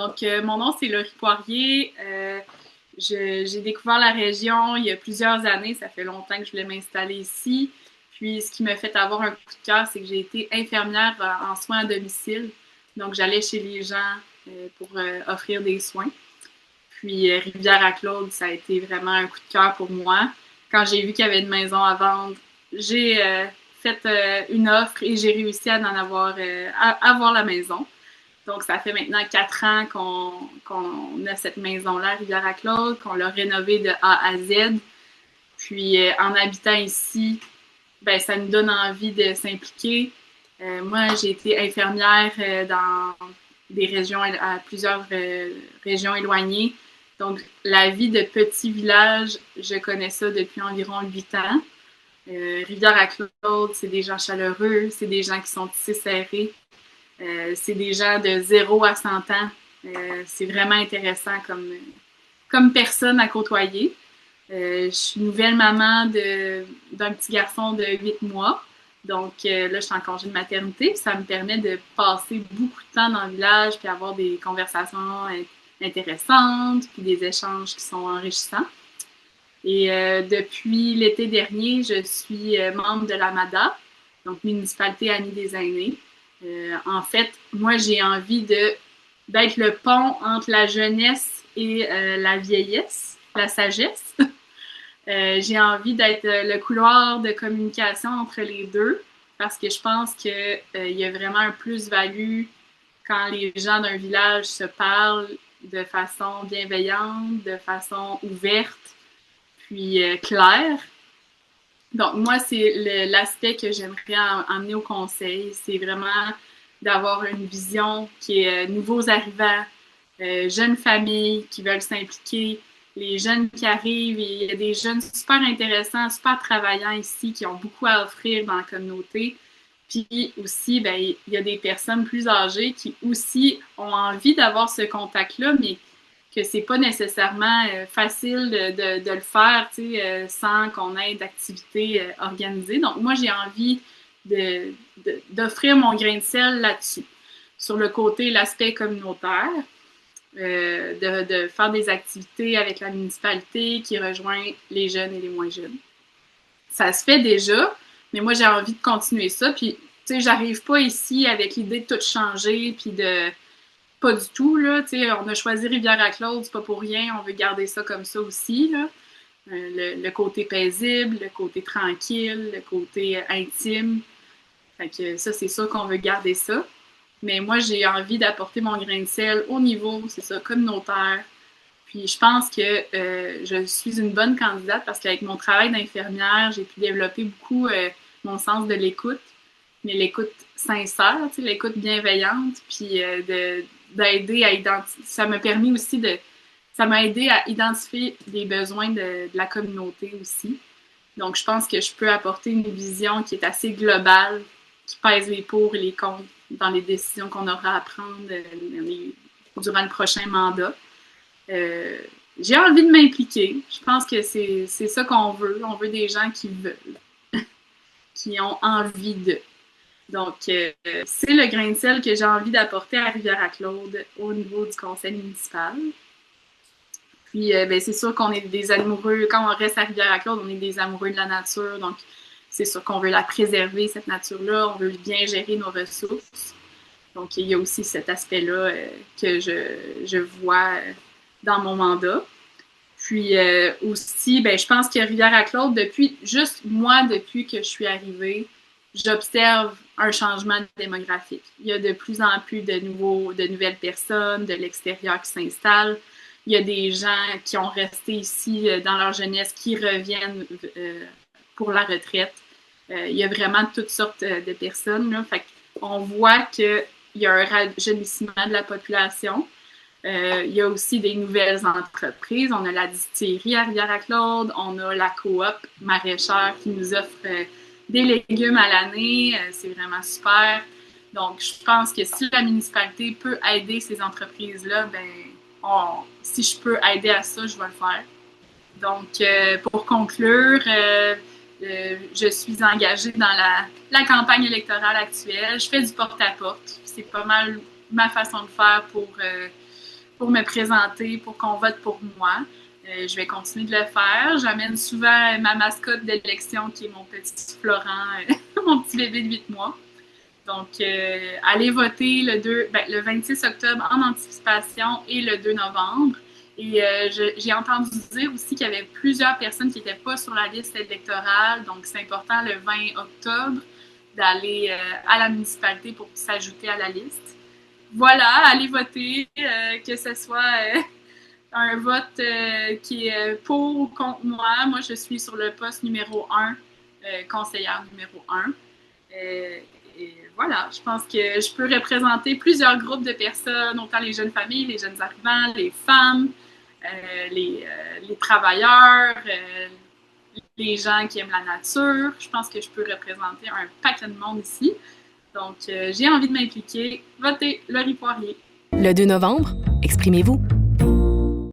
Donc, mon nom, c'est Laurie Poirier. J'ai découvert la région il y a plusieurs années. Ça fait longtemps que je voulais m'installer ici. Puis, ce qui m'a fait avoir un coup de cœur, c'est que j'ai été infirmière en soins à domicile. Donc, j'allais chez les gens pour offrir des soins. Puis, Rivière-à-Claude, ça a été vraiment un coup de cœur pour moi. Quand j'ai vu qu'il y avait une maison à vendre, j'ai fait une offre et j'ai réussi à en avoir, à avoir la maison. Donc, ça fait maintenant 4 ans qu'on a cette maison-là à Rivière-à-Claude, qu'on l'a rénovée de A à Z. Puis, en habitant ici, ben, ça nous donne envie de s'impliquer. Moi, j'ai été infirmière dans des régions, à plusieurs régions éloignées. Donc, la vie de petit village, je connais ça depuis environ 8 ans. Rivière-à-Claude, c'est des gens chaleureux, c'est des gens qui sont tissés serrés. C'est des gens de 0 à 100 ans. C'est vraiment intéressant comme personne à côtoyer. Je suis nouvelle maman d'un petit garçon de 8 mois. Donc là, je suis en congé de maternité. Ça me permet de passer beaucoup de temps dans le village puis avoir des conversations intéressantes puis des échanges qui sont enrichissants. Et depuis l'été dernier, je suis membre de la MADA, donc Municipalité Amis des aînés. En fait, moi, j'ai envie d'être le pont entre la jeunesse et la vieillesse, la sagesse. J'ai envie d'être le couloir de communication entre les deux parce que je pense qu'il y a vraiment un plus-value quand les gens d'un village se parlent de façon bienveillante, de façon ouverte, puis claire. Donc, moi, c'est l'aspect que j'aimerais emmener au conseil. C'est vraiment d'avoir une vision qui est nouveaux arrivants, jeunes familles qui veulent s'impliquer, les jeunes qui arrivent. Et il y a des jeunes super intéressants, super travaillants ici qui ont beaucoup à offrir dans la communauté. Puis aussi, ben, il y a des personnes plus âgées qui aussi ont envie d'avoir ce contact-là, mais que c'est pas nécessairement facile de le faire sans qu'on ait d'activités organisées. Donc, moi, j'ai envie d'offrir mon grain de sel là-dessus. Sur le côté, l'aspect communautaire, de faire des activités avec la municipalité qui rejoint les jeunes et les moins jeunes. Ça se fait déjà, mais moi, j'ai envie de continuer ça. Puis, tu sais, j'arrive pas ici avec l'idée de tout changer, puis de pas du tout, là. Tu sais, on a choisi Rivière-à-Claude, c'est pas pour rien. On veut garder ça comme ça aussi, là. Le côté paisible, le côté tranquille, le côté intime. Fait que ça, c'est sûr qu'on veut garder ça. Mais moi, j'ai envie d'apporter mon grain de sel au niveau, c'est ça, communautaire. Puis je pense que je suis une bonne candidate parce qu'avec mon travail d'infirmière, j'ai pu développer beaucoup mon sens de l'écoute, mais l'écoute sincère, l'écoute bienveillante, puis d'aider à identifier. Ça m'a permis aussi ça m'a aidé à identifier les besoins de la communauté aussi. Donc, je pense que je peux apporter une vision qui est assez globale, qui pèse les pour et les contre dans les décisions qu'on aura à prendre durant le prochain mandat. Euh, j'ai envie de m'impliquer. Je pense que c'est ça qu'on veut. On veut des gens qui veulent, qui ont envie de. Donc, c'est le grain de sel que j'ai envie d'apporter à Rivière-à-Claude au niveau du conseil municipal. Puis, ben, c'est sûr qu'on est des amoureux, quand on reste à Rivière-à-Claude, on est des amoureux de la nature. Donc, c'est sûr qu'on veut la préserver, cette nature-là. On veut bien gérer nos ressources. Donc, il y a aussi cet aspect-là que je vois dans mon mandat. Puis aussi, ben, je pense que Rivière-à-Claude, depuis que je suis arrivée, j'observe un changement démographique. Il y a de plus en plus de nouvelles personnes de l'extérieur qui s'installent. Il y a des gens qui ont resté ici dans leur jeunesse qui reviennent pour la retraite. Il y a vraiment toutes sortes de personnes, là. Fait qu'on voit qu'il y a un rajeunissement de la population. Il y a aussi des nouvelles entreprises. On a la distillerie à Rivière-à-Claude, on a la coop maraîchère qui nous offre des légumes à l'année. C'est vraiment super. Donc, je pense que si la municipalité peut aider ces entreprises-là, ben, si je peux aider à ça, je vais le faire. Donc, pour conclure, je suis engagée dans la campagne électorale actuelle. Je fais du porte-à-porte. C'est pas mal ma façon de faire pour pour me présenter, pour qu'on vote pour moi. Je vais continuer de le faire. J'amène souvent ma mascotte d'élection qui est mon petit Florent, mon petit bébé de 8 mois. Donc, allez voter le 26 octobre en anticipation et le 2 novembre. Et j'ai entendu dire aussi qu'il y avait plusieurs personnes qui n'étaient pas sur la liste électorale. Donc, c'est important le 20 octobre d'aller à la municipalité pour s'ajouter à la liste. Voilà, allez voter, que ce soit un vote qui est pour ou contre moi. Moi, je suis sur le poste numéro 1, conseillère numéro 1. Et voilà, je pense que je peux représenter plusieurs groupes de personnes, autant les jeunes familles, les jeunes arrivants, les femmes, les travailleurs, les gens qui aiment la nature. Je pense que je peux représenter un paquet de monde ici. Donc, j'ai envie de m'impliquer. Votez Laurie Poirier. Le 2 novembre, exprimez-vous.